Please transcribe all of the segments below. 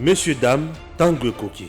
Messieurs, dames, Tanguy Koki.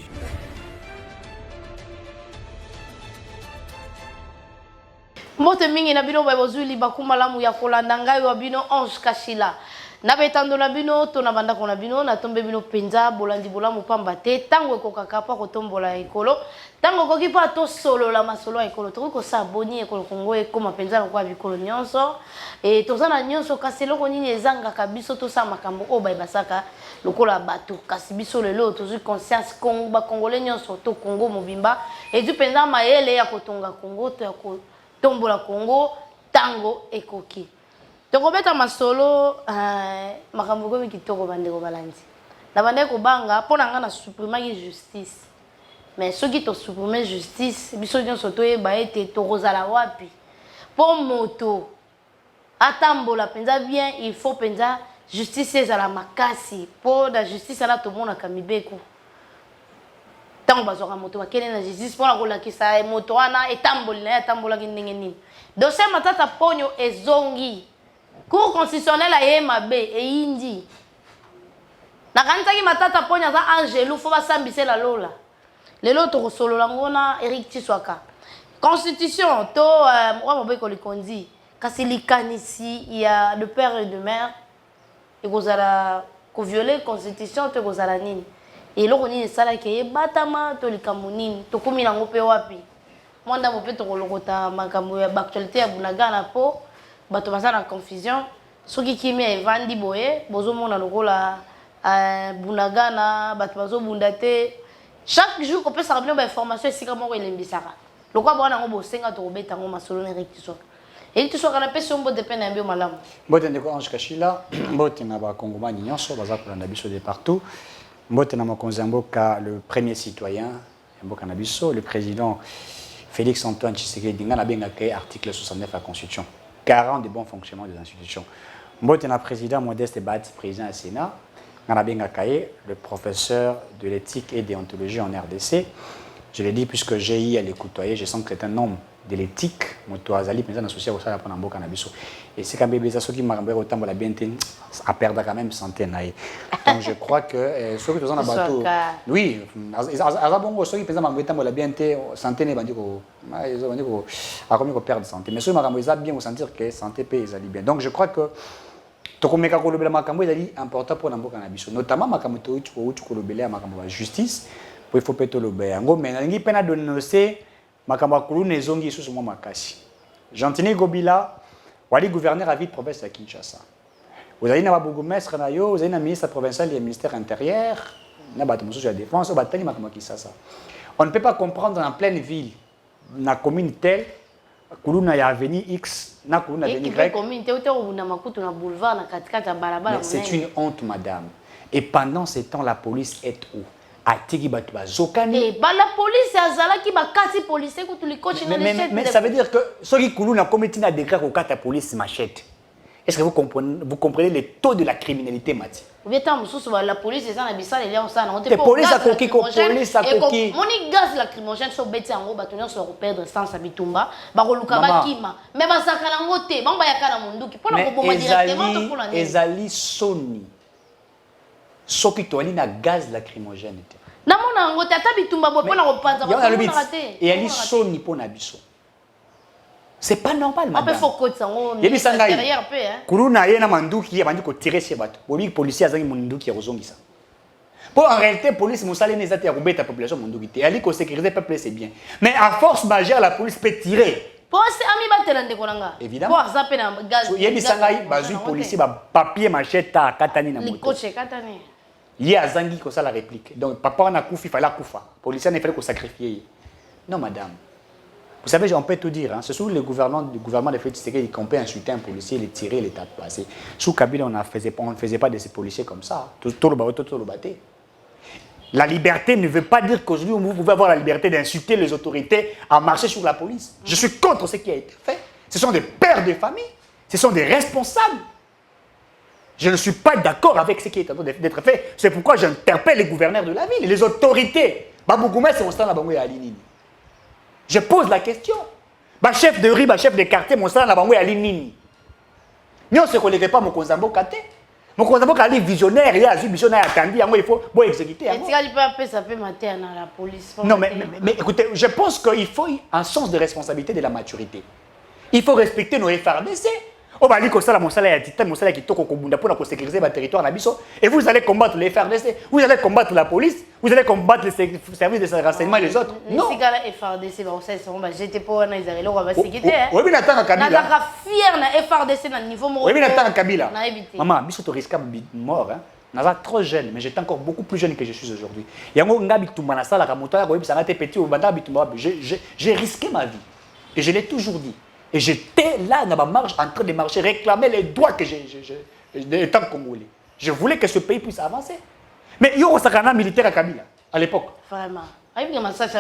Mote mingi na bino bazuli bakuma lamu ya kolanda ngai wa bino Ange Kashila. Na betando na bino to na banda kona bino na tombe bino penza bolandi bolamu pamba te tango kokaka pa kotombola ekolo. Tango koki pa to solo la masolo ekolo to ko sa boni ekolo Kongo e koma penza na kwa bikolo nyonso. E to zana nyonso kaselo ko nini ezanga kabiso to sa makambo o bai basaka lokola bato kasi biso lelo to zu conscience Kongo ba Congolais nyonso to Kongo mobimba e du penza mayele ya kotonga Kongo to ya ko tombola Congo tango ekoki tokobeta masolo makambo gomi kitoko bandeko balandi na bandeko banga pona nga na supprimer justice mais soki to supprimer justice biso nyonso toyeba ete tokozala wapi po moto atambola penza bien il faut penza justice ezala makasi po na justice ala tomonaka mibeko tango bazwaka moto bakene na justice pona kolakisa moto wana etamboli na etambolaki ndenge nini dossier matata ponyo ezongi cour constitutionnelle aye mabe eyindi nakanisaki matata ponyo aza angelu fo basambisela lola lelo tokosolola ngo na Eric Tshiswaka constitution to mwa mabe kolikondi kasi likanisi ya de père et de mère ekozala kovioler constitution to ekozala nini eloko nini esalaki ebatama to likambo nini tokumi nango mpe wapi mwanda mpe tokolokota makambo ya baactualité ya Bunagana po bato baza na confusion soki kimia evandi boye bozomona lokola Bunagana bato bazobunda te chaque jour kopesaka bino bainformation esika moko elembisaka lokwa bawana yango bosenga tokobeta yango masolo na Eric Tshiswaka Eric Tshiswaka na pesi mbote mpe na yambi malamu mbote ndeko Ange Kashila mbote na bakongomani nyonso baza kolanda biso de partout mbote na mokonzi ya mboka le premier citoyen ya mboka na biso le président Félix Antoine Tshisekedi nga na bengaka article 69 de la constitution garant du bon fonctionnement des institutions mbote na président Modeste Bati président du Sénat nga na bengaka le professeur de l'éthique et déontologie en RDC je l'ai dit puisque j'ai eu à l'écouter je sens que c'est un homme de l'éthique moto azali penza na social osala pona mboka na biso et c'est quand même ça soki makambo otambo la bien à perdre quand même santé naï donc je crois que soki tozana bateau oui azabongo soki penza makambo otambo la bien santé ne bandi ko bandi ko a comme ko perdre santé mais soki makambo eza bien sentir que santé pe ezali bien donc je crois que tokomeka ko lobela makambo ezali important pour na mboka na biso notamment makambo to utu ko lobela makambo ba justice pour il faut peto lobela ngo mais ngi pena dénoncer makambo akulu nezongi isusu mwa makasi Gentini Gobila wali gouverneur à ville province de Kinshasa vous avez na bourgmestre na yo vous avez na ministre provincial et ministère intérieur na bato mususu ya défense au batali makambo Kinshasa on ne peut pas comprendre en pleine ville na commune telle kuluna ya avenue X na kuluna avenue Y commune telle na makutu na boulevard na katikati ya barabara c'est une honte madame et pendant ces temps la police est où atiki bato bazokani et ba la police azalaki bakati policier ko tulikochi na les mais ça veut dire que soki kuluna comité na décret ko kata police machette est-ce que vous comprenez le taux de la criminalité mati Vieta mususu la police ezana bisala ile osana on te police akoki ko police akoki moni gaz lacrymogène so beti yango bato nyonso ko perdre sens bitumba ba koluka bakima mais basaka nango te bamba yakana munduki pona ko bomba directement to pona ezali soni soki toali na gaz lacrymogène te namona ngo tata bitumba bo pona ko panza ko te et ali soni pona biso c'est pas normal madame après faut que ça on derrière peu hein kuluna yena manduki ya bandi ko tirer chez bato bobi policier azangi munduki ya kozongisa pour en réalité police musale ne zati ya kubeta population munduki te ali ko sécuriser peuple c'est bien mais à force majeure la police peut tirer pour c'est ami batela ndeko nanga évidemment pour ça pe na gaz yebi sangai bazui policier ba papier machette ta katani na moto likoche katani il y a Zangi qui a la réplique. Donc, papa, on a Koufi, il fallait Koufa. Policier, il fallait qu'on sacrifie. Non, madame. Vous savez, on peut tout dire. Hein. C'est sous le gouvernement de Félix Tshisekedi qu'on peut insulter un policier, les tirer, les taper. Sous Kabila, on ne faisait pas de ces policiers comme ça. Tout le batté. La liberté ne veut pas dire qu'aujourd'hui, vous pouvez avoir la liberté d'insulter les autorités à marcher sur la police. Je suis contre ce qui a été fait. Ce sont des pères de famille. Ce sont des responsables. Je ne suis pas d'accord avec ce qui est en train d'être fait. C'est pourquoi j'interpelle les gouverneurs de la ville, les autorités. Je pose la question. Chef de rue, chef de quartier, mon sang, la bango ya linini. Nous ne se relève pas mon konzambo kate. Mon conseil est visionnaire, il y a un visionnaire attendu, il faut exécuter. Et tu as dit pas ça peut mater à la police. Non, mais écoutez, je pense qu'il faut un sens de responsabilité de la maturité. Il faut respecter nos FRDC. On va dire que ça, mon salaire est titan, mon salaire qui toque pour sécuriser votre territoire. Et vous allez combattre les FRDC, vous allez combattre la police, vous allez combattre les services de renseignement et les autres. Non. Si les FRDC, j'étais pas en Israël, on va sécurité. Oui, mais attends, Kabila. On a fier na FRDC dans le niveau. Oui, mais attends, Kabila. Maman, je suis risqué de mort. Je suis trop jeune, mais j'étais encore beaucoup plus jeune que je suis aujourd'hui. J'ai risqué ma vie. Et je l'ai toujours dit. Et j'étais là dans ma marche en train de marcher, réclamer les droits que j'ai étant congolais. Je voulais que ce pays puisse avancer. Mais il y a un militaire à Kabila, à l'époque. Vraiment.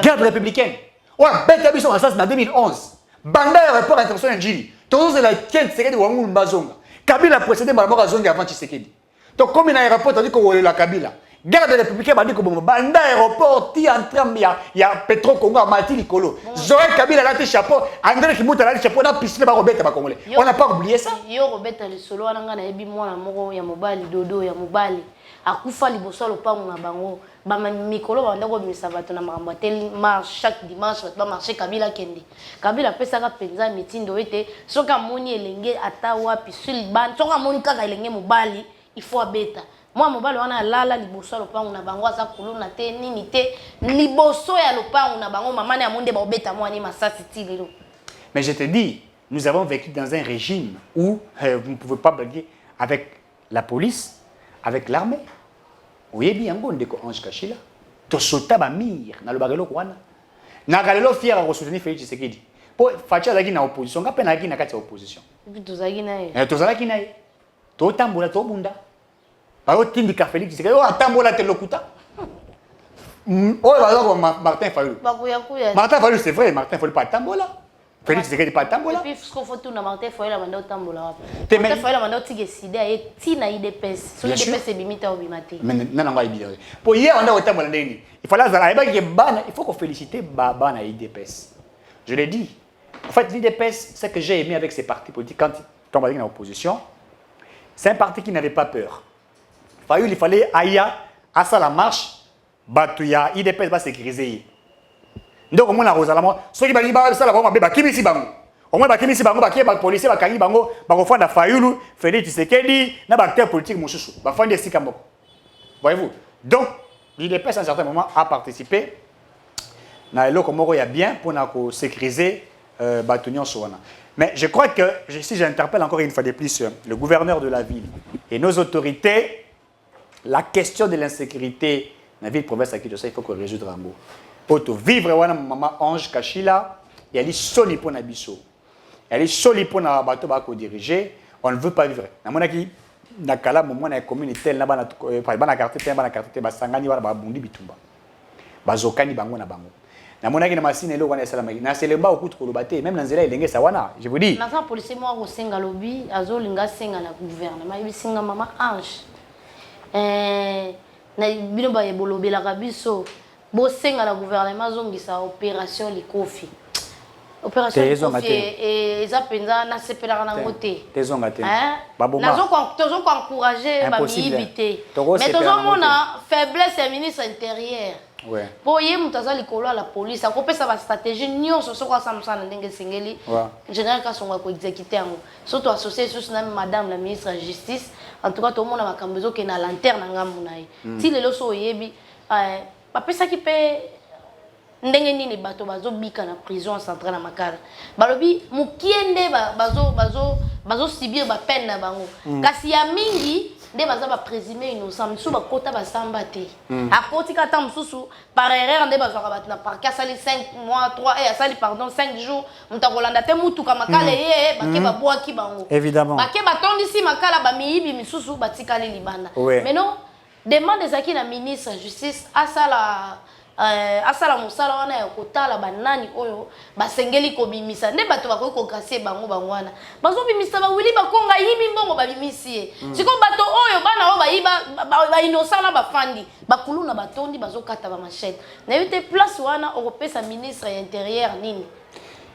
Garde républicaine. Ouais, Ben Tabiso en 2011. Banda aéroport international Njili. Tous les 15 secondes de Wangul Mbazonga. Kabila a précédé Malmora Zonga avant Tshisekedi. Donc, comme il y a un aéroport, on dit qu'on est la Kabila. Garde républicain, on dit que Banda aéroport, il y a Petro Congo à Mati Nicolo. Zoé Kabila a été chapeau. André Kimouta a été chapeau. On a piscine à Robert Congolais. On n'a pas oublié ça. Yo Robert le solo, on a eu moi ya mobali dodo ya mobali. Akufa liboso lopango na bango. Ba mikolo ba ndako bimisa bato na makambo tel marche chaque dimanche ba marcher Kabila kende. Kabila pesa ka penza mitindo ete soka moni elenge ata wapi sulban soka moni kaka elenge mobali il faut abeta. Moi mobali wana lala liboso lopango na bango aza kuluna te nini te liboso ya lopango na bango mama na monde ba obeta moi ni masasi tilelo. Mais je te dis, nous avons vécu dans un régime où vous ne pouvez pas blaguer avec la police, avec l'armée. Oui, bien, on dit que Ange Kachila, tu sautes à mir, dans le bagalo kwana. Na galelo fier à soutenir Félix Tshisekedi. Pour Facha zaki na opposition, ka pena ki na kati opposition. Et puis tozaki na ye. Tozaki na ye. To tambola to bunda. Ba o tindika Félix Tshisekedi, o tambola te lokuta. Oh, bah Martin Fayulu. Martin Fayulu, c'est vrai, Martin Fayulu pas tambola. Félix Tshisekedi pas tambola. Et puis ce qu'on faut tout na Martin Fayulu la banda tambola. Martin Fayulu la banda tigésidé et tina IDPS. Sur IDPS c'est bimita obimate. Mais non non bien. Pour hier on a autant tambola ndeni. Il fallait il faut qu'on félicite Baba na IDPS. Je l'ai dit. En fait l'IDPS, ce que j'ai aimé avec ces partis politiques quand ils sont dans l'opposition, c'est un parti qui n'avait pas peur. Fayulu il fallait aya à ça la marche, batuya IDPS va sécuriser. Donc on a rosalement ceux qui ba ça la ba ba kimisi bango au moins ba kimisi bango ba ki ba policier ba kangi bango ba ko fanda Fayulu Félix Tshisekedi na ba acteur politique mosusu ba fanda sika mboko. Voyez-vous, donc l'IDPS à un certain moment a participé na eloko moko ya bien pour na ko sécuriser batunion soana. Mais je crois que si j'interpelle encore une fois de plus le gouverneur de la ville et nos autorités, la question de l'insécurité dans la ville province à Kinshasa, il faut qu'on résoudre en mot. Pour vivre wana maman Ange Kachila, il y a les soli pour nabiso. Il y a les soli pour na bateau ba ko diriger, on ne veut pas vivre. Na monaki na kala moment na communauté na bana bana quartier ba sangani wana ba bundi bitumba. Ba zokani bango na bango. Na monaki na masine lo wana salama. Na selemba okutu ko lobate même na nzela elenge sa wana, je vous dis. Na sa policier moi ko senga lobi azolinga senga na gouvernement, ibi senga maman Ange. Na bino ba yebolobela kabiso. Bosenga la gouvernement zongisa opération likofi. Opération likofi et ça penza na sepela na ngote. Tezonga te. Baboma. Nazo encourager ba miibité. Mais tozo mona faiblesse du ministre intérieur. Ouais. Pour yé mutaza likolo la police, akopesa ba stratégie nyonso soko samsa na ndenge sengeli. Général Kasonga ko exécuter yango. Surtout associé sous na madame la ministre de la justice. En tout cas tout le monde na makambezo ke na lanterne ngamu na ye. Ti lelo so yebi bapesa ki pe ndenge nini bato bazobika na prison centrale na Makala balobi mukiende bazo subir ba peine na bango kasi ya mingi nde baza ba présumer innocent musu bakota basamba te akoti kata mususu par erreur nde bazwaka bato na parquet asali 5 mois 3 et asali pardon 5 jours mutakolanda te mutuka Makala ye bake babwaki bango évidemment bake batondisi Makala ba miyibi misusu batikali libanda mais non demande ezaki na ministre de justice asala musala wana ya kotala banani oyo basengeli kobimisa nde bato bakoki kogracier bango wana bazobimisa bawili bakonga yibi mbongo babimisi ye siko bato oyo bana oyo bayiba innocent na bafandi bakulu na batondi bazokata ba machette na yote place wana okopesa ministre ya intérieur nini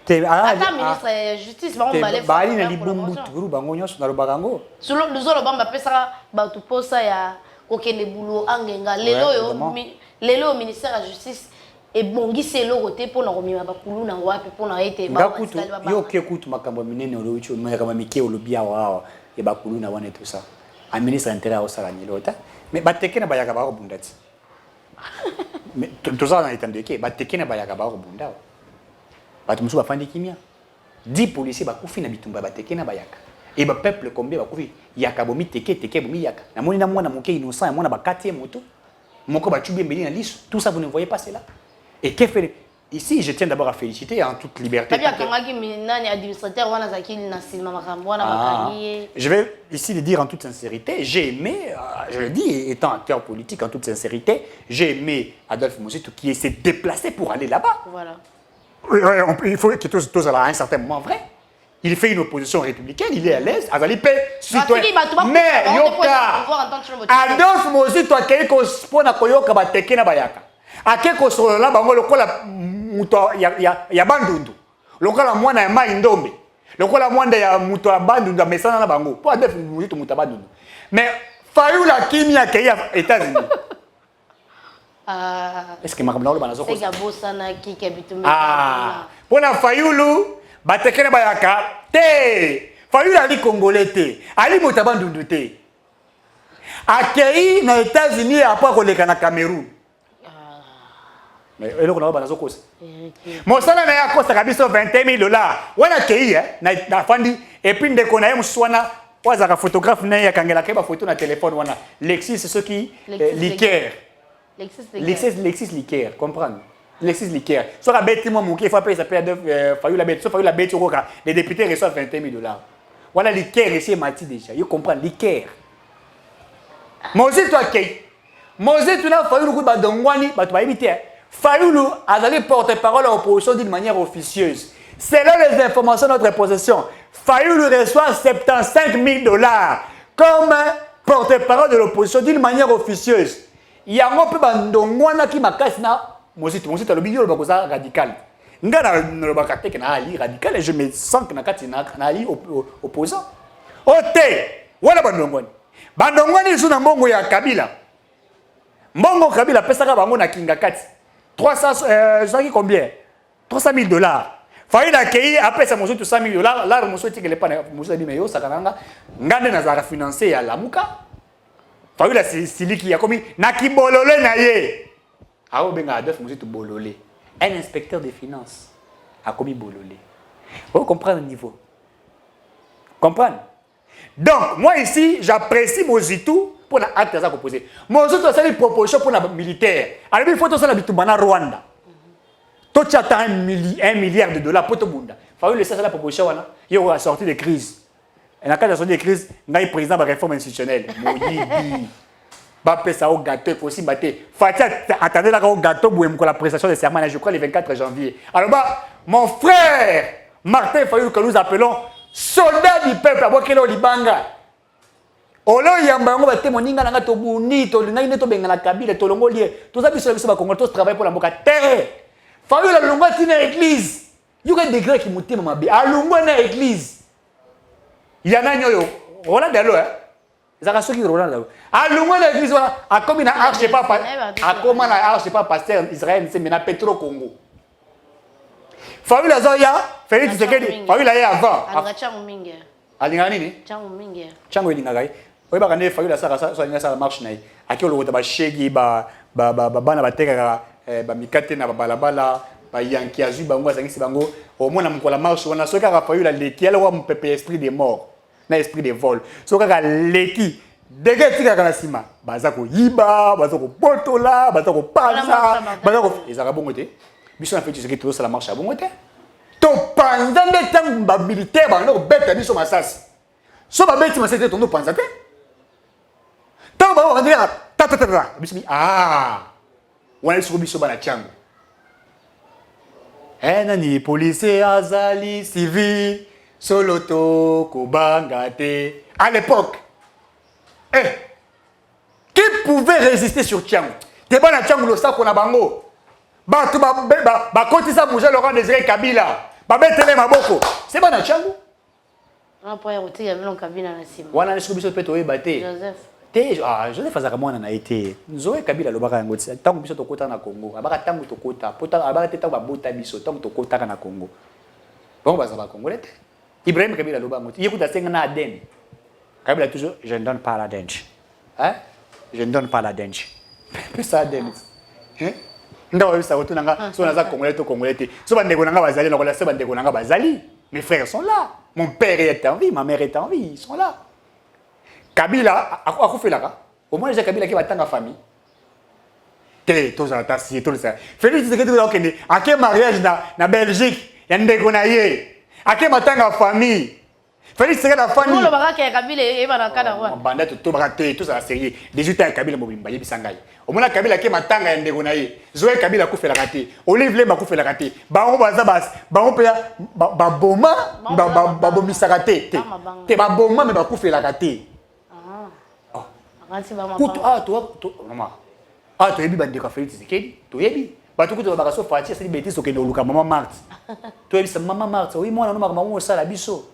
Ata ministre ya justice bango balé bali na libumbu turu bango nyonso na lobakango solo luzolo bamba pesa ba tu posa ya kokende bulo angenga lelo ministère ya justice et bongisi eloko te mpona komema bakulu na wapi mpona ete yo ke kutu makambo minene olobicho makambo mike olobi awa ya bakulu na wana tout ça un ministre intérieur osala nyilota mais bateke na bayaka bakobunda ti mais tout ça na etandeke bateke na bayaka bakobunda bato musu bafandi kimia 10 policiers bakufi na bitumba bateke na bayaka et ba peuple combien bakufi yaka bomi teke bomi yaka na moni na mwana moke innocent mwana ba 4e moto moko ba tubi mbeli na liso tout ça vous ne voyez pas cela et qu'est fait ici je tiens d'abord à féliciter en toute liberté je vais ici le dire en toute sincérité j'ai aimé je le dis étant acteur politique en toute sincérité j'ai aimé Adolphe Mositou qui s'est déplacé pour aller là-bas voilà. Il faut que tous à un certain moment vrai. Il fait une opposition républicaine, il est à l'aise. Azali pe citoyen. Mais yoka Adolphe Mositou akei ko spona koyoka bateke na bayaka. Akei ko solola bango lokola muto ya bandundu. Lokola mwana ya mai ndombe. Lokola mwanda ya muto ya bandundu amesana na bango. Po Adolphe Mositou muto bandundu. Mais Fayula kimia ke ya États-Unis. Est-ce que makambo na banazo ko c'est gabosana ki kabitumbe pona Fayulu batekena bayaka te Fayulu ali congolais te ali motabandundu te akei na États-Unis après koleka na Cameroun mais eloko na banazo ko mosala na ya kosa kabiso $20,000 wana kei na fandi et puis ndeko na ye muswana wazaka photographe na ya kangela keba photo na téléphone wana Lexis c'est ce qui liqueur Lexis Liqueur, comprendre. Lexis Liqueur. Soit la bête, moi, mon qui faut payer ça paye Fayulu la bête. Soit Fayulu la bête, les députés reçoivent $20,000. Voilà Liqueur ici, Mati déjà. Vous comprenez, Liqueur. Moi aussi, toi, Kei. Moi aussi, tu n'as Fayulu coup badongwani, bah tu vas éviter. Fayulu a allé porte-parole à l'opposition d'une manière officieuse. Selon les informations de notre possession, Fayulu reçoit $75,000 comme porte-parole de l'opposition d'une manière officieuse. Il y a un peu de qui m'a cassé na Mositou le bidon le bakoza radical. Ngana le bakate que na ali radical et je me sens que na kati na ali opposant. Ote wala bandongwani. Bandongwani suna mbongo ya Kabila. Mbongo Kabila pesa ka bango na kinga kati. 300 je sais combien? $300,000. Fayulu akei après ça Mositou $100,000 là Mositou que le pas Mositou dit mais yo sakananga ngande na za financer ya lamuka. Fayulu siliki ya komi na kibolole na ye. Aho benga Adolphe Mositou bolole. Un inspecteur des finances a commis bolole. Vous comprenez le niveau. Comprendre. Donc moi ici j'apprécie Mositou pour la acte ça proposé. Mositou a une proposition pour la militaire. Alors il faut tout ça la bitumana Rwanda. Tout ça $1 milliard pour tout le monde. Fayulu ça la proposition wana. Il y a sorti de crise. Et dans le cas de la crise, il y a un président de la réforme institutionnelle. Moyibi. Bapesa au gâteau, il faut aussi battre. Fatia, attendez là au gâteau pour la prestation de serment, je crois, le 24 janvier. Alors, mon frère, Martin Fayulu, que nous appelons soldat du peuple, à Bokelo Libanga. Olo Yambango, Moninga, Nanga, Tobuni, Tolinaïne, Tobenga, Kabila, Tolongolier. Tout ça, c'est le Congo, tous travaillent pour la Moka Terre. Fayulu, la Lunga, c'est une église. Il y a des Grecs qui m'ont dit, à Lunga, c'est une église. Il y en a un Roland Dalo, hein? Ils ont qui Roland Dalo. À l'ouest de l'église, à comme il a arché pas, à comment il a arché pas pasteur Israël, c'est maintenant Petro Congo. Fayulu la Zoya, Félix Tshisekedi, Fayulu la avant. Alinga nini? Chango ilinga gai. Oye ba kane Fayulu la sa marche na. Aki lo ba shegi ba bana bateka ba mikate na balabala. Ba yanki azu bango azangisi bango au moins na mkola marche wana soka ka Fayulu la leki ala wa mpepe esprit des morts na esprit de vol soka ka leki dege tika kana sima baza ko yiba baza ko botola baza ko panza baza ko ezaka bongo te biso na feti soki to sala marche bongo te to panza nde tangu ba militaire ba no beta biso masasi so ba beti masete to no panza te to ba wa ndira ta biso wana soki biso bana chango nani policier azali civil soloto kobangate à l'époque qui pouvait résister sur Tchango te bana Tchango lo sako na bango ba kotisa Moïse Laurent Désiré Kabila babetele maboko c'est pas na changu Après, il y a un cabine à la cime. wana ne sobiso pe toye baté Joseph. te Joseph azaka mwana na été Zoé Kabila lobaka yango ti tango biso tokota na Congo abaka tango tokota pota abaka te tango babota biso tango tokota na Congo bon baza ba Congolais Ibrahim Kabila lobango ti yekuta senga na Aden Kabila toujours je ne donne pas la denge hein je ne donne pas la denge plus ça Aden hein ndawo bisa kotuna nga so naza Congolais to Congolais te so bandeko nanga bazali na kola se bandeko nanga bazali mes frères sont là mon père est en vie ma mère est en vie ils sont là Kabila akufelaka au moins déjà Kabila qui va tanga famille te tous à ta si tout ça Félix Tshisekedi ko okende ake mariage na Belgique ya ndeko na ye ake matanga famille Félix Tshisekedi la famille Nous le baka ke Kabila e bana kana wa banda to baraté tous à sérieux 18 ans Kabila mobimba yebisa ngai au moins Kabila ke matanga ya ndeko na ye Zoé Kabila akufelaka te Olive Lemba akufelaka te bango baza bas bango pe ba boma ba bomisaka te te ba boma me ba akufelaka te Kutu maman to yebi bande ka Félix Tshisekedi to yebi ba to kutu ba so fati c'est bêtise so ke no luka maman Marthe to yebi sa maman Marthe oui moi na maman mo sala biso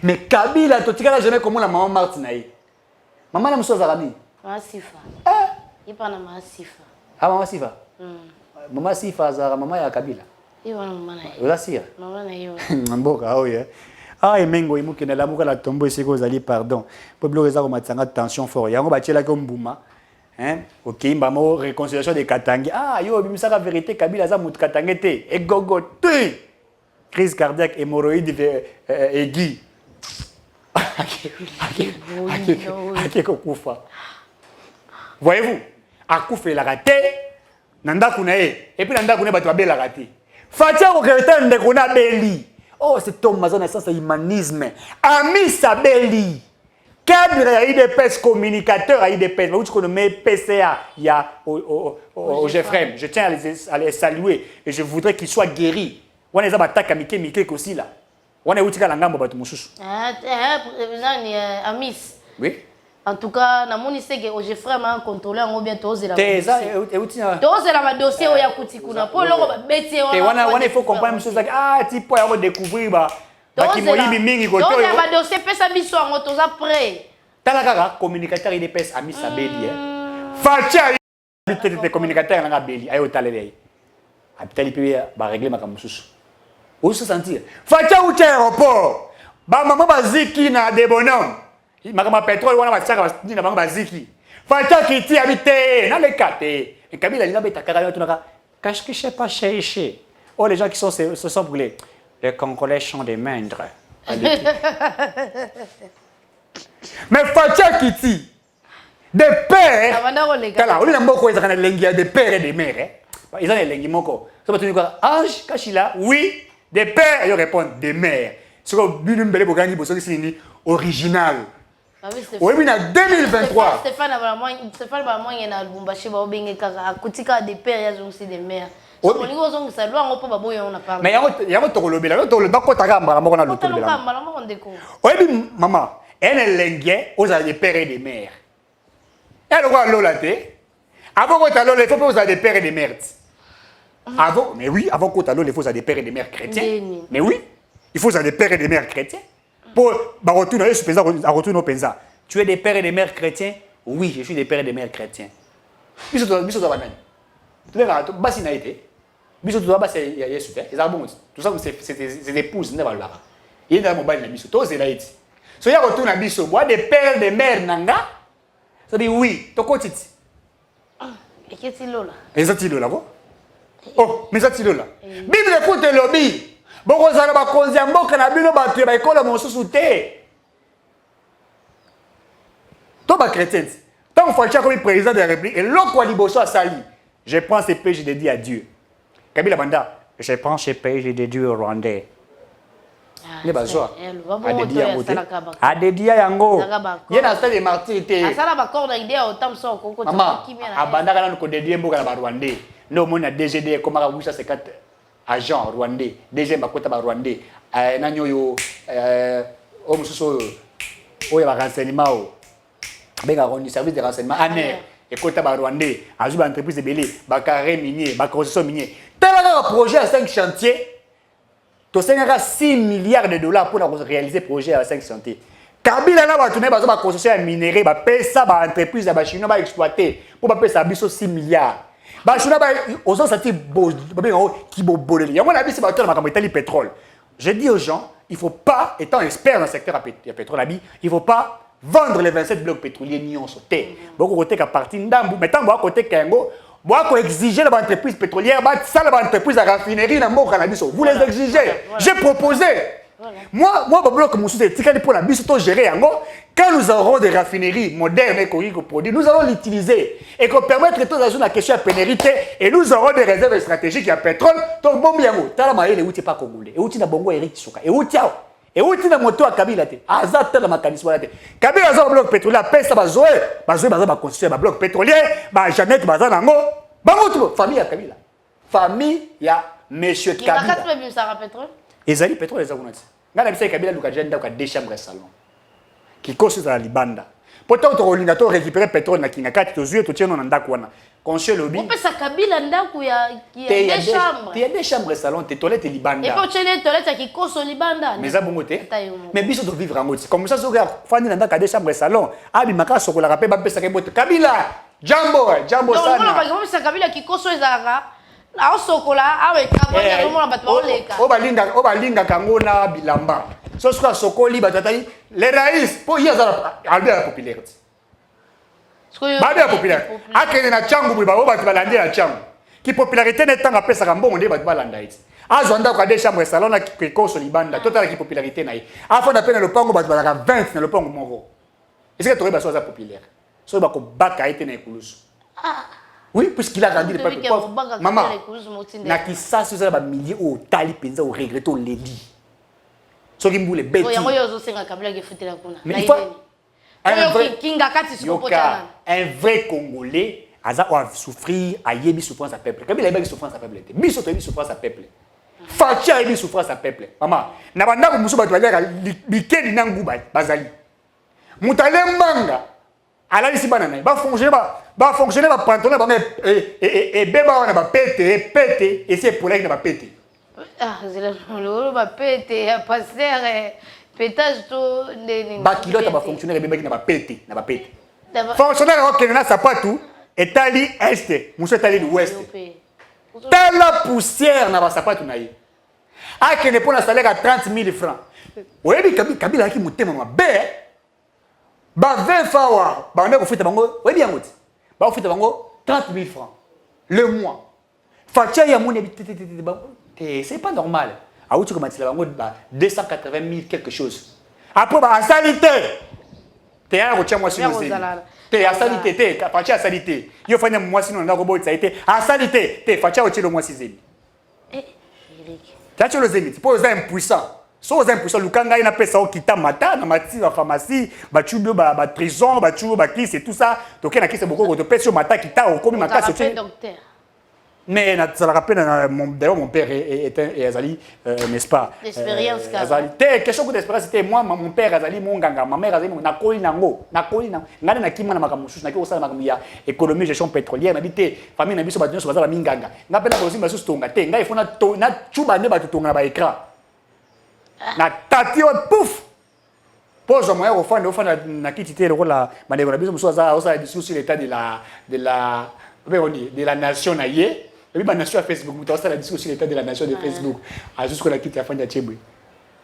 mais Kabila to tikala jamais comme la maman Marthe na ye maman na muso zalami Masifa ipa na Masifa maman Sifa maman Sifa za maman ya Kabila iwa na maman na ye ola sia maman na ye mboka oya emengo imuke na lamuka la tombo esiko zali pardon peuple reza ko matsanga tension fort yango batiela ko mbuma hein OK mbamo réconciliation de Katangi yo bimisaka vérité Kabila za mutu Katangi te egogo te crise cardiaque hémorroïde aiguë kufa voyez-vous akufelaka te na ndaku na ye et puis na ndaku na bato babelaka te fatia ko kereta ndeko na beli oh, cet homme a une essence humanisme. Ami Sabeli, cadre à IDPS, communicateur à IDPS, mais où met PCA, il y a au Jeffrem. Je tiens à les saluer et je voudrais qu'il soit guéri. On est à attaque à Mickey aussi là. On est où tu as la gamme pour Moussous. Amis. Oui. En tout cas, na moni sege au Jeffrem a contrôlé en bien tous la. Teza tous la dossier au yakuti kuna. Pour le bêter on il faut comprendre monsieur Zaki type ya découvrir ba ki moyibi mingi ko to. Donc il va dossier pesa biso en tous après. Tala kaka communicateur il pèse Ami Sabeli Fatia il communicateur na Beli ayo talele. Habitali pe ba régler makamususu. Où se sentir? Fatia ou aéroport. Ba maman baziki na de bonhomme. Makama pétrole wana bachaka na bango baziki. Fatia kiti habité na le kate. Et Kabila lina beta kaka tunaka. Qu'est-ce que je sais pas chercher. Oh les gens qui se sont brûlés. Les Congolais sont des maindres. Mais Fatia kiti des pères. Kala, on est mboko ezaka na lengi des pères et des mères. Ils ont les lengi moko. Ça va tenir quoi? Ange Kashila, oui, des pères ils répondent des mères. Ce que binum bele bogangi bosoki sini original. Oui, mais en 2023. Stéphane vraiment il y a un Lubumbashi ba obenge kaka akutika des pères ya aussi des mères. Mais il y a un tolobela, to le bako takamba moko na lotolobela. Oui, maman, elle est lengue aux des pères et des mères. Elle voit lola te. Avant que tu lola, il faut pas aux des pères et des mères. Avant, mais oui, avant que tu lola, il faut aux des pères et des mères chrétiens. Mais oui, il faut aux des pères et des mères chrétiens. Pour retourner au Penza. Tu es des pères et des mères chrétiens? Oui, je suis des pères et des mères chrétiens. Biso to banani. Tu vois basi na été. Biso to basi ya Yesu te. Ils bon tout ça c'est des épouses ne balba. Il est dans mon bail na biso to zelaiti. So ya retourner biso bois des pères et des mères nanga. Ça dit oui, to kotiti. Et qu'est-ce qu'il lola? Ezati lola ko? Oh, mais ezati lola. Bible écoute le lobby. Boko zala ba konzi mboka na bino ba tu ba ikola mosusu te. To ba chrétien. Tant Fatia comme président de la République et l'autre liboso a sali. Je prends ces pays, je les dis à Dieu. Kabila Banda, je prends ces pays, je les dis au Rwandais. Ne bazwa. A dédié yango. Il na stade de martyr te. Asala ba corps idée au tam so koko Maman, abanda kana ko dédié mboka na ba Rwandais. No mona DGD comme ka 854 agents rwandais, DG bakota ba Rwandais. Na nyoyo o mususu o ya ba renseignement. Benga roni service de renseignement ANER ekota ba Rwandais, azu ba entreprise belé, ba carré minier, ba construction minier. Tellement un projet à 5 chantiers. Tu as 6 milliards de dollars pour réaliser le projet à 5 santé. Kabila n'a pas tourné par construction minérale, bah payer ça, bah entreprise, bah chinois va exploiter pour payer ça 6 milliards. Bah chinois va aux gens ça qui bolé. Y a mon avis c'est bateau dans le pétrole. Je dis aux gens, il faut pas étant expert dans le secteur du pétrole, il faut pas vendre les 27 blocs pétroliers ni en sauter. Beaucoup côté qu'à partir d'ambu, maintenant moi côté Kengo, moi qu'on exiger l'entreprise pétrolière, bah ça l'entreprise à raffinerie dans mon cannabis. Vous les exigez. J'ai proposé. Voilà. Moi, bloc comme je pour la bus gérer quand nous aurons des raffineries modernes et produits, nous allons l'utiliser et qu'on permettre de résoudre la question de pénérité et nous aurons des réserves stratégiques à pétrole. Donc bon bien, t'as la et outil pas congolais, et outil na bongo Eric Soka, et outil na moto à Kabila te, azat la mécanisme te. Kabila a un bloc pétrolier, pèse ba zoé ba construire ba bloc pétrolier, ba Jeannette baza nango, ba moto famille à Kabila. Famille ya monsieur Kabila. Qui va même ça pétrole? Ezali pétrole les agonati. Ngana bisa Kabila luka jenda ka 2 chambres salon. Qui cause dans la libanda. Pourtant on relinga to récupérer pétrole na kinga kati to zuye to tieno na ndako wana. Conscient lobby. On peut sa Kabila ndako ya 2 chambres. Il y a 2 chambres salon, tes toilettes et libanda. Et pour les toilettes qui cause au libanda. Mais ça bongo te. Mais biso to vivre en mode. Comme ça so regarde fani na ndaka 2 chambres salon. Abi maka sokola rapé ba pesa ke bote Kabila. Jambo sana. Non, par exemple sa Kabila qui cause ezaka. Ah sokola awe kabanya no mona bato oleka. Obalinga kango na bilamba. So sera sokoli batatali les raïs pour y azala albert populaire. Babia populaire. Akene na changu bu ba bato balandi na changu. Ki popularité netanga pesa kambo nde bato balanda iti. Azwanda kwa 2 chambres salon na kikoso libanda. Total ki popularité na yi. Afo na pena le pango bato balaka 20 na le pango moko. Est-ce que tu aurais besoin populaire? So ba ko baka ite na ekulusu. Oui, puisqu'il a rendu le peuple pauvre. Maman, na kisa si vous avez des milliers au tali penza au regretto les dit. Ce qui me voulait bête. Mais il faut un vrai Congolais a souffrir, a yébi souffrance à peuple. Kabila yébi souffrance à peuple. Biso to yébi souffrance à peuple. Fatia yébi souffrance à peuple. Maman, na banda ko muso ba toalera bikeli na nguba bazali. Mutale mbanga. Alors ici banana, va fonctionner va pantalon va et beba on va péter et c'est pour là qu'il va péter. Ah, c'est le va péter passer pétage tout les ba kilote va fonctionner et beba qui va péter. Fonctionnaire OK na sapatu et tali est, monsieur tali ouest. Tala poussière na ba sapatu na yi. A que ne pour la salaire à 30 000 francs. Oui, Kabila qui mutema mabe. Ba 20 fois, ba on a fait bango, oui bien ngoti. Ba on fait bango 30 000 francs le mois. Fatia ya mon c'est pas normal. A où tu commences la bango 280 000 quelque chose. Après ba salité. T'es à rocher moi sur les. T'es à salité, t'es Fatia à salité. Yo fa na moi sinon na robot ça été à salité, t'es Fatia au le mois 6e. Eh, Eric. Tu as le zénith, pour les impuissants. So aux impuissants, Lukanga il a pesa au kita mata na mati la pharmacie, ba chubio ba prison, ba chubio ba kiss et tout ça. Donc il y a qui c'est beaucoup de pesa au mata kita au comme mata c'est docteur. Mais ça le rappelle d'ailleurs mon père est Azali n'est-ce pas? L'expérience Azali. Quelque chose d'expérience c'était moi mon père Azali mon ganga, ma mère Azali na koli nango. Ngana na kimana makamusu na kiosa makamuya économie gestion pétrolière na bité famille na biso ba nyonso bazala minganga. Ngapela ko zimba susu tonga te, ngai fona na chuba ne ba tutonga ba écran. Na tati pouf pose moyen au fond na kitité le la madame biso muso za osa discussion sur l'état de la nation na yé et puis la nation à Facebook muto ça la discussion sur l'état de la nation de Facebook a jusqu'à la quitte la fin de Tchébou.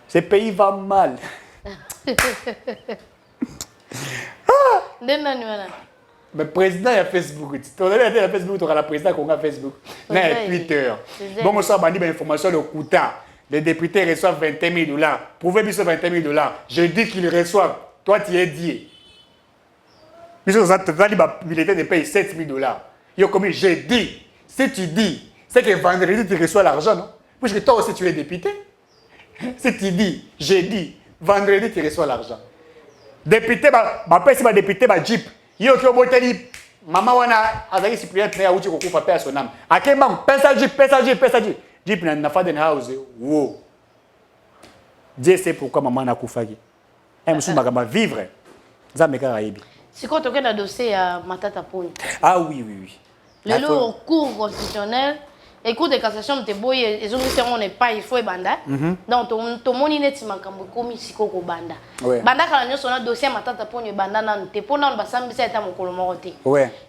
Ce pays va mal. Mais président ya Facebook tu as la Facebook tu as la président qu'on a Facebook na Twitter bon ça bandi ba information de coûtant. Les députés reçoivent 21 000 dollars. Prouvez bien 21 000 dollars. Je dis qu'ils reçoivent. Toi, tu es dit. Puisque vous avez militaire de payer 7 000 dollars. Comme je dis, si tu dis, c'est que vendredi, tu reçois l'argent, non? Puisque toi aussi, tu es député. Si tu dis, je dis, vendredi, tu reçois l'argent. Député, député, Jeep. Yo qui oboteli, maman wana, azali Cyprien, tu as outil qu'on coupe à son âme. A quel moment? Pesa Jeep. Jeep na Faden House, wow. Dieu sait pourquoi maman n'a pas fait. Elle me vivre. Ça me caraibi. C'est quand on a dossier à Matata Pony. Ah oui. Le lourd cours constitutionnel, et cour de cassation te boye et on n'est pas il faut banda donc to moni net makambo komi sikoko banda banda kala nyoso na dossier matata ponyo banda na te pona ba sambisa eta mokolo morote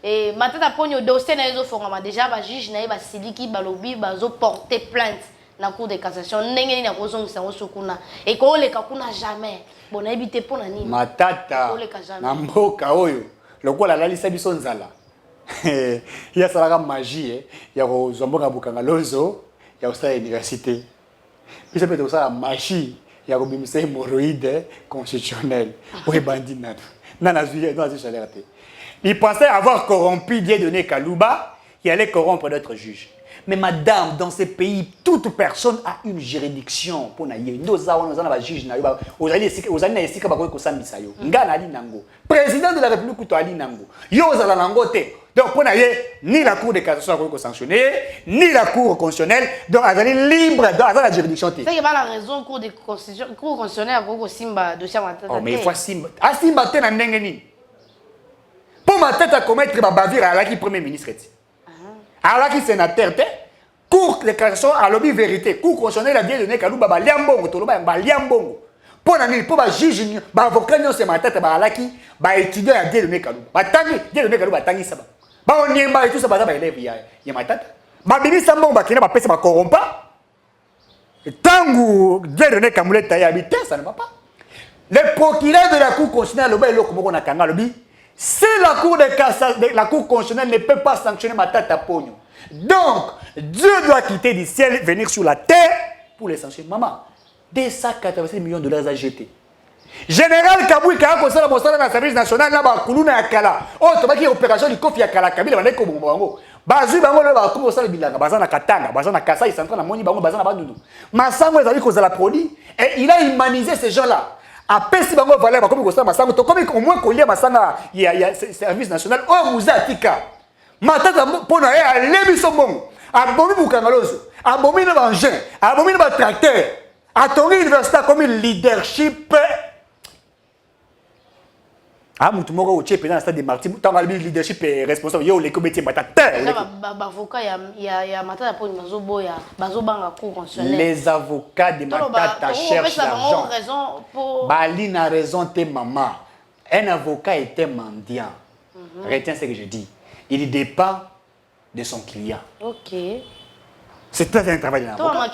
et matata ponyo dossier na ezo fonga déjà ba juge na ba siliki ba lobi ba zo porter plainte na cour de cassation ndenge ni na kozongisa osukuna et ko le kakuna jamais bona ebite pona nini matata na mboka oyo lokola lalisa biso nzala ya salaka magie ya kozomboka bukanga lozo ya osala université biso peut osala magie ya kobimisa hémorroïde constitutionnelle oye bandi nana zui salaire te il pensait avoir corrompu Dieudonné Kalouba qui allait corrompre d'autres juges. Mais madame, dans ces pays, toute personne a une juridiction pour naïe. Nous avons un juge naïe. Aux années ici, quand on a misayo. Ngana ali nango. Président de la République ou ali nango. Yo zala nango te. Donc pour naïe, ni la Cour de cassation a sanctionné, ni la Cour constitutionnelle. Donc elle est libre dans la juridiction te. C'est pas la raison Cour constitutionnelle a simba dossier matata. Oh mais il faut simba. A simba te na ndengeni. Pour ma tête à commettre ma bavure à la qui premier ministre. Alors qui sénateur te cour de cassation à lobby vérité cour constitutionnelle a bien donné Kalouba ba liambongo to loba ba liambongo pour na pour ba juge ba avocat non c'est ma tête ba alaki ba étudiant a bien donné Kalouba ba tangi bien donné Kalouba tangi ça ba on niemba et tout ça ba élève ya ma tête ba bimi sambongo ba kina ba pesa ba corrompa tangu bien donné Kamuleta ya habité ça ne va pas le procureur de la cour constitutionnelle loba eloko moko na kanga lobi. Si la Cour de cassation, la Cour constitutionnelle ne peut pas sanctionner Matata Pogno, donc Dieu doit quitter du ciel, venir sur la terre pour les sanctionner. Maman, 286 millions de dollars à jeter. Général Kaboui, quand on a montré dans le service national, là, on a Kala. Oh, tu as dit opération du Kofi à Kala, Kabila, on a dit Bango. Bazu Bango, là, on a Bilanga, Bazana Katanga, Bazana Kassa, ils sont en train de monter Bango, Bazana Bandoudou. Massango, ils ont dit qu'on a produit et il a humanisé ces gens-là. Après, si bango valait comme ça, masanga, comme au moins qu'on lit masanga, il y a service national. Oh, vous atika. Matata pour na ya lebi sombong. Abomi bukangalozo. Abomi na bangin. Abomi na tracteur. A ton université comme leadership. Ah, mutu moko o tchepé dans le stade de Martin. Tant que le leadership est responsable, yo les comités matata. Avocat ya matata pour mazo boya, bazo banga cour constitutionnelle. Les avocats de matata cherchent l'argent. Bali n'a raison tes maman. Un avocat était mendiant. Retiens ce que je dis. Il dépend de son client. Ok. C'est très un travail d'un avocat.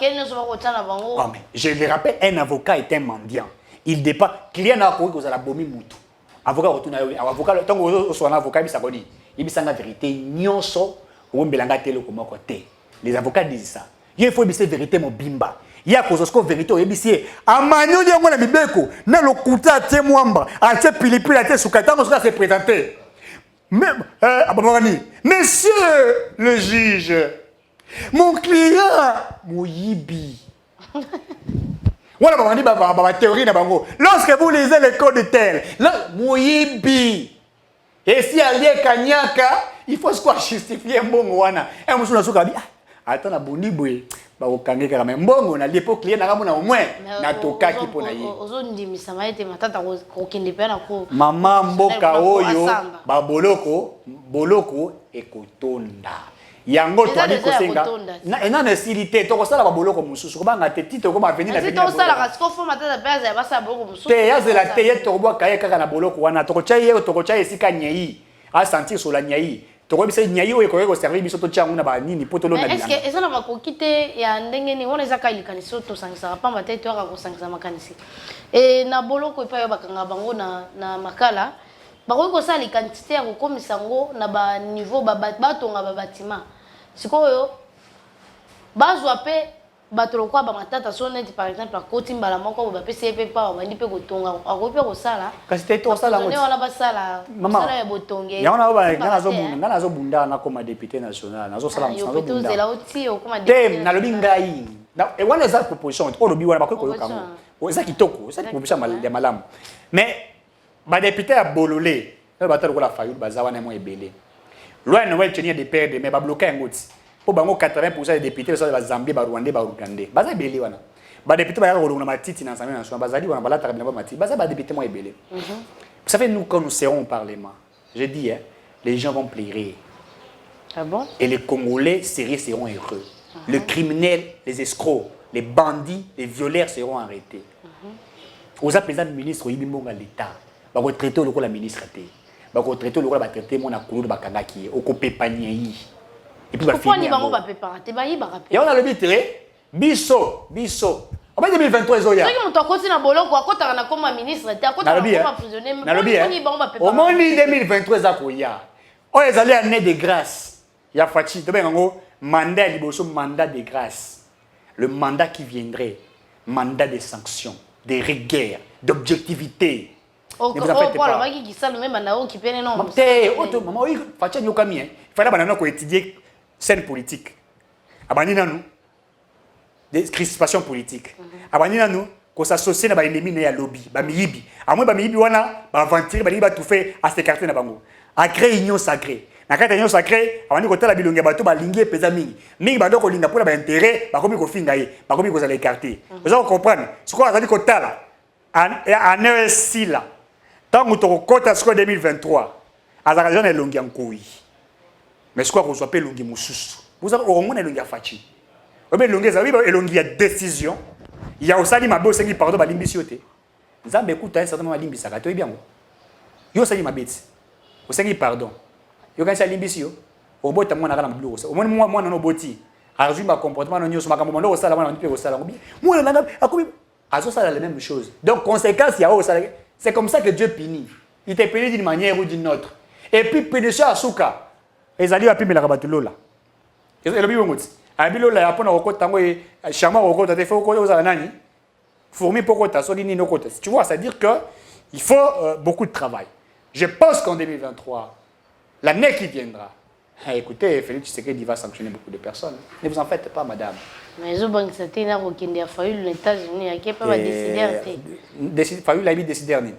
Oh, mais je le rappelle, un avocat est un mendiant. Il dépend. Client n'a pas que la bomi moutou. Avocat retourne avocat tant que soit un avocat il s'abonne. Il dit la vérité. Nyonso ou mbelanga telo comme côté. Les avocats disent ça. Il faut dire vérité mon bimba. Il y a cause que vérité ebisi amanyo nyango na mibeko na lokuta te mwamba ate pilipili ate sukata ngo se présenter. Même monsieur le juge, mon client Mouyibi. Voilà, ma théorie na bango. Lorsque vous lisez le code tel, Mouyibi. Et si allié Kanyaka, il faut quoi justifier mbongo wana. Et monsieur na suka bi attends na bonibwe ba okangeka kama mbongo na liepo client na kamona au moins na tokaki pona yi. Ozondimisa maete matata ko kende pe na ko. Mama mboka oyo ba boloko ekotonda. Yango to ali kosenga na necessité to ko sala ba boloko mususu ko banga te tito ko ma venir na venir. To sala ka sko fo matata pe ya ba sala boloko mususu. Te ya zela te ye to ko bwa kaya kaka na boloko wana to ko chai esika nyei a sentir sur la nyei. To ko bisa nyei o ko servir biso to changu na ba nini poto lo na bilanga. Est-ce que ezana makokite ya ndenge ni wona ezaka ilikanisi to sangisa pa matete to ka ko sangisa makanisi. Et na boloko pa yo bakanga bango na makala bakoki kosala quantité ya kokomisa ngo na ba niveau batonga ba bâtiment sikoyo bazwa pe bato lokwa ba matata so net par exemple akoti mbala moko ba pese pe pa ba ndi pe kotonga akopi pe kosala kasi te to sala ngo ne wala basala sala ya botonge ya ona ba ngana zo bunda na koma député national nazo sala yo pe to zela oti o koma député na lobi ngai na e wana za proposition o lobi wana bakoki koyoka ngo o za kitoko za proposition ya malamu mais ba député à Bololé, le bateau de la faillite, bazawa n'est moins ébélé. Loin Noël tenir des pères de mais ba bloquer un goutte. Pour bango 80% des députés sont de la Zambie, ba Rwanda, ba Ouganda. Baza ébélé wana. Ba député ba yaro na matiti na Assemblée nationale, bazali wana bala tarabina ba matiti. Baza ba député moins ébélé. Vous savez nous quand nous serons au parlement, je dis les gens vont pleurer. Ah bon? Et les Congolais sérieux seront heureux. Les criminels, les escrocs, les bandits, les violeurs seront arrêtés. Aux président ministre, il y a l'État. Il va traiter le ministre. Il va traiter le traiter mon accord de Bakangaki, au copé panier. Et puis, pourquoi il va pas préparer? Et on a le bitre, biso. En 2023, ils ont dit. On t'a continué à bolon, quoi, quand on a comme ministre, t'as quoi, comme prisonnier. Au moins, 2023, ils ont allé année de grâce. Il y a Fachi, mandat mandat de grâce. Le mandat qui viendrait, mandat de sanctions, de rigueur, d'objectivité. Ne vous en faites pas. Il fallait étudier scène politique. Des crispations politiques. Nous s'associe à l'ennemi à lobby, bamiyibi. À moins bamiyibi wana aventure bali ba tout fait à s'écarter na bango. À créer union sacrée. Na kata union sacrée, avant ko tala bilonga bato ba lingi pesa mingi. Mingi ba doko linga pour ba intérêt, ba komi ko finga ye, ba komi ko za l'écarter. Vous allez comprendre. Ce qu'on a dit ko tala en ESC là. Tant que tu kota score 2023, azaka jona elongi nkoi. Mais ce qu'on reçoit pas elongi mususu. Vous avez au moins elongi fachi. Il y a décision. Il y a aussi ma bosse qui pardon balimbi sioté. Nzambe écoute un certain moment balimbi saka to bien. Yo sali ma bête. Au sengi pardon. Yo quand ça limbi sio. Au bota moi na kana mbulu ça. Au moins moi na boti. Arju ma comportement no nyoso makambo ndo osala mwana ndipe osala ngobi. Moi na akobi azo sala la même chose. Donc conséquence il y a osala. C'est comme ça que Dieu punit. Il te punit d'une manière ou d'une autre. Et puis pédécha asuka. Ezali wa pimela kabatulola. Ezo lobi ngoti. Abilo la yapona okota ngo chama okota te faut ko za nani fourmi pokota so ni nokota. Tu vois, ça veut dire que il faut beaucoup de travail. Je pense qu'en 2023 l'année qui viendra, écoutez, Félix Tshisekedi va sanctionner beaucoup de personnes. Ne vous en faites pas, madame. Mais je pense que c'était là où il a fallu les États-Unis qui pas décider. Fallu la vie décider ni.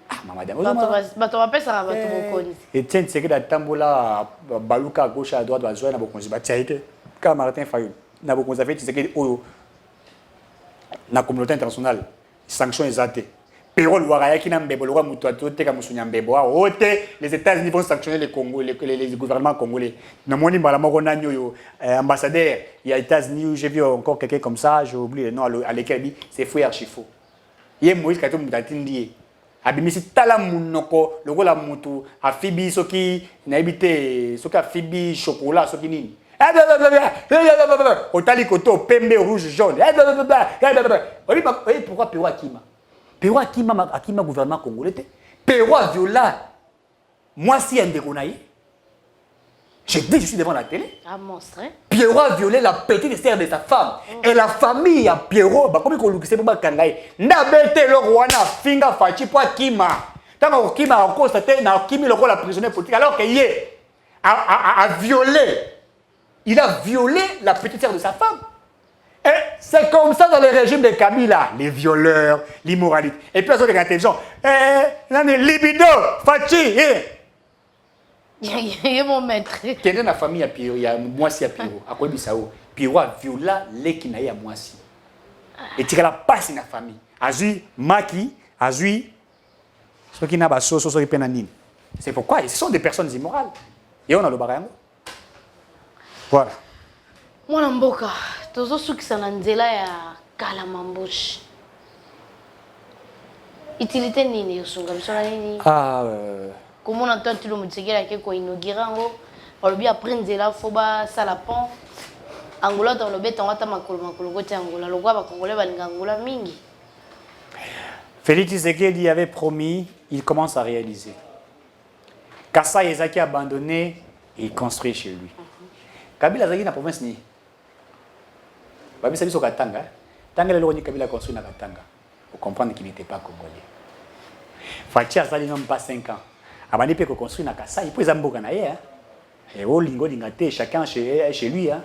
Ah, madame. Bato va ça va tout connaître. Et tiens, c'est que la tambola baluka à gauche à droite va jouer na bokonzi ba tiaité. Quand Martin Fayulu n'a pas conservé, c'est que la communauté internationale sanctions exatées. Pérol Waraya qui n'a pas besoin de mutualité comme Sunyambebo. Les États-Unis vont sanctionner les Congolais, les gouvernements congolais. Dans mon ambassadeur, il y a les États-Unis, j'ai vu encore quelqu'un comme ça, j'ai oublié le nom à l'école, c'est fou et archifaux. Il y a Moïse Katou Moutatindi. Abimisi tala munoko, le gola mutu, a fibi soki, n'habité, soki a fibi chocolat, soki nini. Otali koto, pembe, rouge, jaune. Pourquoi Pérou Akima? Pérou Akima gouvernement congolais. Pérou viola. Moi, si un dégonaï, je dis, je suis devant la télé. Un monstre. Pierrot a violé la petite sœur de sa femme. Et la famille à Pierrot, comme il dit, c'est pas Kangaï. N'a bête le roi, n'a finga fachi pour Akima. Tant qu'Akima a constaté, n'a Akimi le roi la prisonnière politique, alors qu'il a violé. Il a violé la petite sœur de sa femme. Et c'est comme ça dans le régime de Kabila. Les violeurs, l'immoralité. Et puis, les autres intelligents. Libido, Fachi. Il y a mon maître. Quelle est la famille à Pierrot? Il y a moi si à Pierrot. À quoi Bissau? Pierrot a violé l'équinaï à moi si. Et tu as la passe dans la famille. Azui, Maki, Azui, ceux qui n'ont pas sauce, ceux qui penanine. C'est pourquoi ce sont des personnes immorales. Et on a le barango. Voilà. Moi, Mboka, tous ceux qui sont dans nzela ya Kalamambush. Utilité nini yosunga bisona nini? Comment on entend tout le monde se dire que quoi inaugurer en on le bien après nzela faut ba salapon. Angola dans le béton wata makolo côté Angola le roi va congolais va Angola mingi. Félix Tshisekedi avait promis, il commence à réaliser. Kassa Ezaki abandonné, il construit chez lui. Kabila zaki na province ni. Babi sabi so Katanga. Tanga le loni Kabila construit na Katanga. Pour comprendre qu'il n'était pas congolais. Fachi azali même pas 5 ans. Abandi pe ko construit na Kassa, il peut zamboka na ye hein. Et au lingo lingate chacun chez lui hein.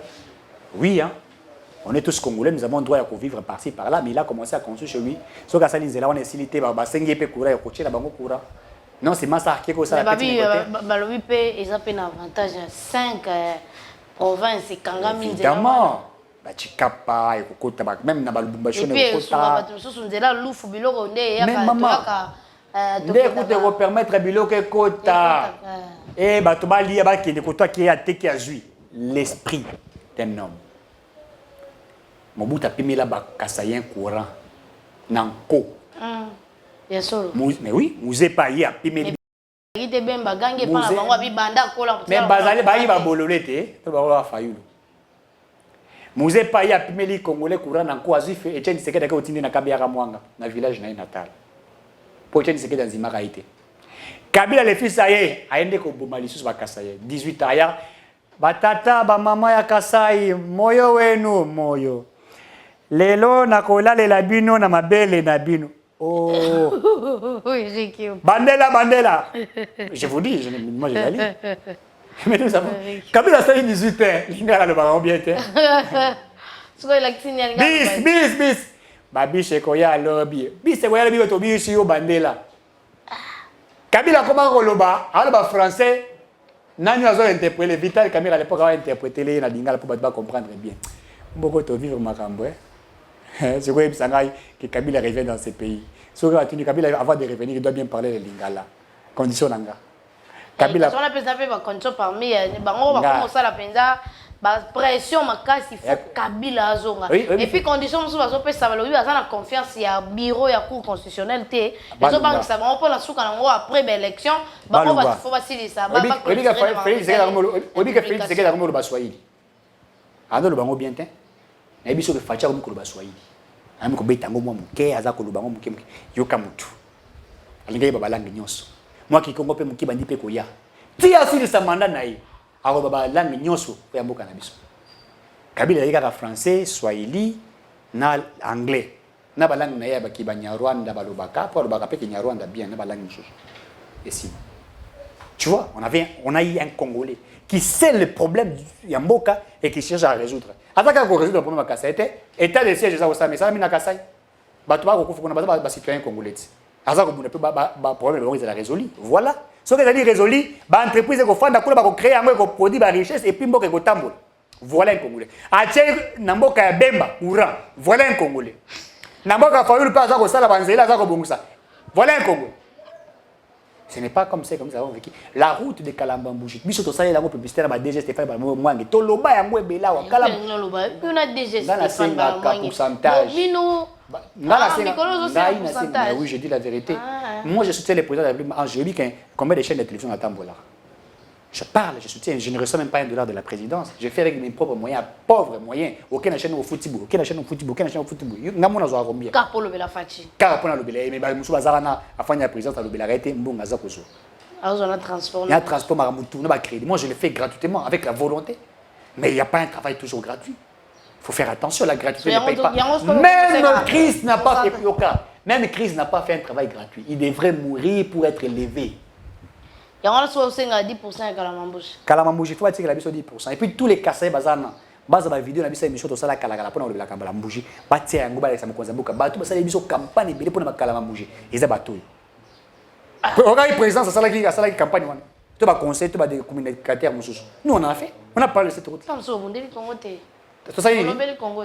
Oui hein. On est tous congolais, nous avons le droit de vivre par-ci par-là, mais il a commencé à construire chez lui. So Kassa linzela on est silité ba sengi pe kura ya koche na bango kura. Non, c'est massa qui ko ça la petite côté. Balobi pe ils ont un avantage 5 province kanga minzela. Évidemment. Bachikapa ekokota même na balubumbashi ekokota. Et puis sur nzela lufu biloko nde ya ka ndeko te permettre biloko ekota. Et bato bali ba kende kota ki a te ki a jui l'esprit d'un homme. Mobutu apimela bakasayen courant nanko. Bien sûr. Mais oui, Mouzé Paye apimeli. Il était bien bagangé par la bango bi banda kola. Mais bazali bayi ba bololete, to ba wa fayulu. Mouzé Paye apimeli congolais courant nanko azife Etienne Tshisekedi ka otindi na Kabiara Mwanga na village na natal. Po Etienne Tshisekedi nzima kaite. Kabila le fils aye aende ko boma lisusu bakasaye 18 ans ya batata ba mama ya Kasai moyo wenu moyo. Lelo nakolalela bino na mabele na bino. Oh. Bandela. Je vous dis, moi je l'ai lu. Mais nous savons. Kabila ça 18 ans, l'ingala le baron bien té. Bis. Babi shekoya lobby. Bis shekoya lobby to bi yo bandela. Kabila comment koloba, aloba français. Nani azo interpréter Vital Kamera à l'époque a interprété les na lingala pour ba comprendre bien. Mboko to vivre makambo. C'est quoi que Kabila revient dans ce pays. Si Kabila avant de revenir, il doit bien parler le lingala. Condition nanga. Kabila. On a fait ma condition parmi bango va commencer la penza pression makasi il faut Kabila azonga. Et puis condition so bazo pesa balobi baza na confiance ya bureau ya cour constitutionnelle té. Les autres banques ça va pour la souka nango après l'élection, bango va faut basilisa ba ba. Félix c'est que le baswahili. Ando le bango bien té. Na biso be facha ko lo baswahili. Ami ko betango mwa muke aza ko lo bango muke yoka mutu. Alinga baba langue nyonso. Moi qui Congo pe muki bandi pe ko ya. Ti asili sa mandat na ye. Ako baba langue nyonso ko yamboka na biso. Kabila yika français, swahili na anglais. Na ba langue na ye ba ki ba Nyarwanda ba lobaka, pour lobaka pe ki Nyarwanda bien na ba langue nyonso. Et si. Tu vois, on a eu un Congolais qui sait le problème du Yamboka et qui cherche à résoudre. Attaque pour résoudre le problème de Kassai était état de siège ça aussi mais ça mina Kassai. Ba to ba ko fukuna ba citoyen congolais. Aza ko buna pe ba problème ils la résolu. Voilà. Ce que ça dit résolu, ba entreprise ko fanda ko ba ko créer ngo ko produit ba richesse et puis mboka ko tambola. Voilà un Congolais. Atie na mboka ya Bemba, courant. Voilà un Congolais. Na mboka Fayulu pa aza ko sala banzela aza ko bongusa. Voilà un Congolais. Ce n'est pas comme ça on vécu. La route de Kalambambouji. Biso to sala lango publicité na ba DG Stéphane ba mwangi. To loba yango ebela wa Kalam. On a DG Stéphane ba mwangi. Pourcentage. Mino. Oui, je dis la vérité. Moi je soutiens les présidents de la République. Je dis combien de chaînes de télévision à Tambola. Je parle, je soutiens, je ne reçois même pas $1 de la présidence. Je fais avec mes propres moyens, pauvres moyens. Aucune chaîne au football, aucune chaîne au football. Ngamona zo arombia. Kapo lobela fachi. Kapo na lobela, mais ba musu bazarana afanya la présidence lobela arrêté mbonga za kozo. Alors on a transport. Il y a transport maramutu, na ba crédit. Moi je le fais gratuitement avec la volonté. Mais il n'y a pas un travail toujours gratuit. Il faut faire attention, la gratuité ne paye pas. Même Christ n'a pas fait Même Christ n'a pas fait un travail gratuit. Il devrait mourir pour être élevé. Il y a 10% de Kalamambouji. Kalamambouji, il faut attirer la biso 10%. Et puis tous les Kassai bazana, baza ba vidéo na biso émission to sala kala pour na Kalamambouji. Batia yango ba lesa mokonza mboka. Bato basala biso campagne belé pour na Kalamambouji. Eza bato. Regarde président ça sala ki campagne wana. To ba conseil, to ba des communicateurs mususu. Nous on a fait. On a parlé de cette route. Ça so bondeli Congo té.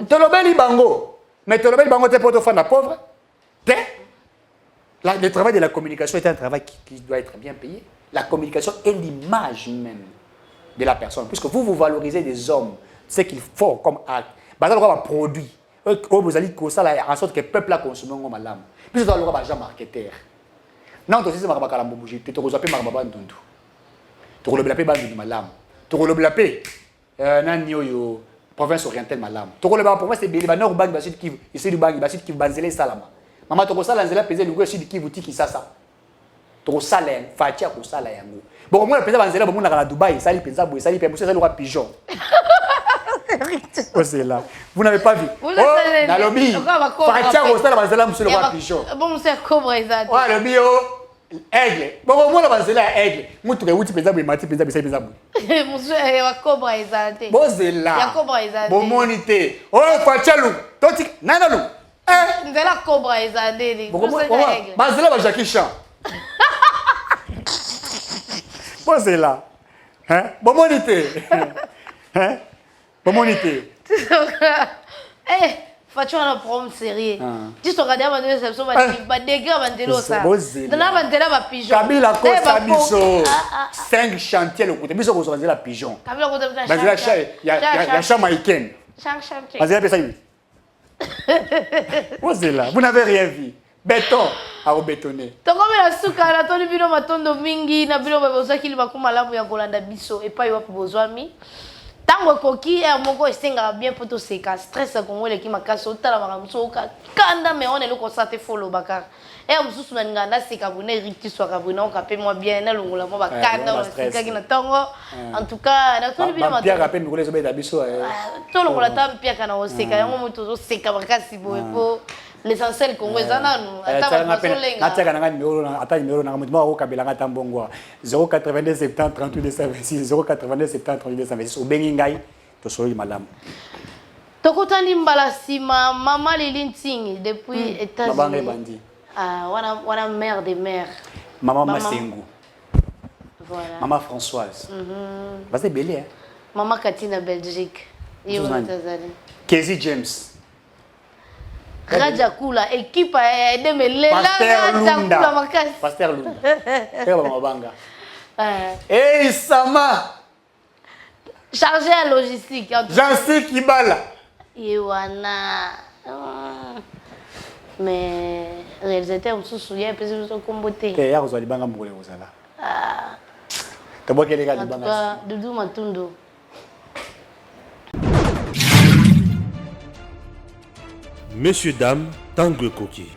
Tolobeli bango. Mais Tolobeli bango te pour te faire la pauvre. Le travail de la communication est un travail qui doit être bien payé. La communication est l'image même de la personne. Puisque vous valorisez des hommes, ce qu'il faut comme acte. Vous avez un produit. Vous allez en sorte que le peuple a consommé un malam. Puis vous avez un agent marketeur. Non, tu sais, c'est un malam. Tu te reçois pas un malam. Tu reçois pas un malam. Tu reçois pas un province orientale malam. Tu reçois pas province de Nord Bang, Basid Kivu, ici du Bang, Basid Kivu, Banzele Salama. Maman, tu reçois l'anzela pesé le Sud Kivu, Tiki Sasa. Tu reçois l'un, Fatia, tu reçois l'un. Bon, moi, le président Banzela, bon, on a Dubaï, ça lui pensa, ça lui pensa, ça lui roi pigeon. Oh, c'est là. Vous n'avez pas vu. Oh, dans le lobby. Fatia, tu reçois Banzela, monsieur le roi pigeon. Bon, monsieur Cobra, ça. Ouais, le bio. Aigle. Bon, moi, la Banzela, aigle. Moi, tu es pensa, mais Mati pensa, pensa. Monsieur Cobra, ça. Bon, c'est là. Il y a Cobra, ça. Bon, monité. Oh, Fatia, lou. Toti, nanalou. Nzela Cobra ezadeli. Bazela ba Jackie Chan. Bon c'est là. Hein? Bon monité. Hein? Bon monité. Eh, Fatou a un problème sérieux. Tu te regardes avant de réception ba dégâts bandelo ça. Dana bandela ba pigeon. Kabila ko sabiso. 5 chantiers le côté. Biso ko so la pigeon. Kabila ko ya jamaïcaine. Chantier. Bazela pesa 8. Osez là, vous n'avez rien vu. Béton à bétonner. Tokomi la suka na toni bino matondo mingi na bino bebezo kili bakuma lamu ya kolanda biso epai wapi bozwami. Tango koki moko esenga bien poto seka stress kongo le ki makasi otala makamuso ka kanda me on eloko sate folo bakar. Mususu na nganda seka bune rikti swaka bune on kapé moi bien na longola mo bakanda on seka ki na tango. En tout cas na toni bino matondo. Pierre rappelle ngole zo beta biso. To longola ta Pierre kana o seka yango moto zo seka makasi boepo. L'essentiel qu'on voit ça nous attends numéro 082 70 38 226 082 70 38 226 au Bengingai to solo madame tokotani mbala sima mama Lilinting depuis États-Unis wana mère des mères maman Masengu voilà maman Françoise vas-y belé hein maman Katina Belgique et aux États-Unis Casey James Raja Kula, équipe de Melela, Pasteur Lunda. Hey Sama! Chargé à logistique. Jean-Cy Kibala. Iwana. Mais réalisateur, on se souvient, parce que je suis comboté. Et hier, vous avez banga moulé, vous allez. Tu vois quel est le gars de banga? Doudou Matundo. Messieurs, dames, Tanguy Koki.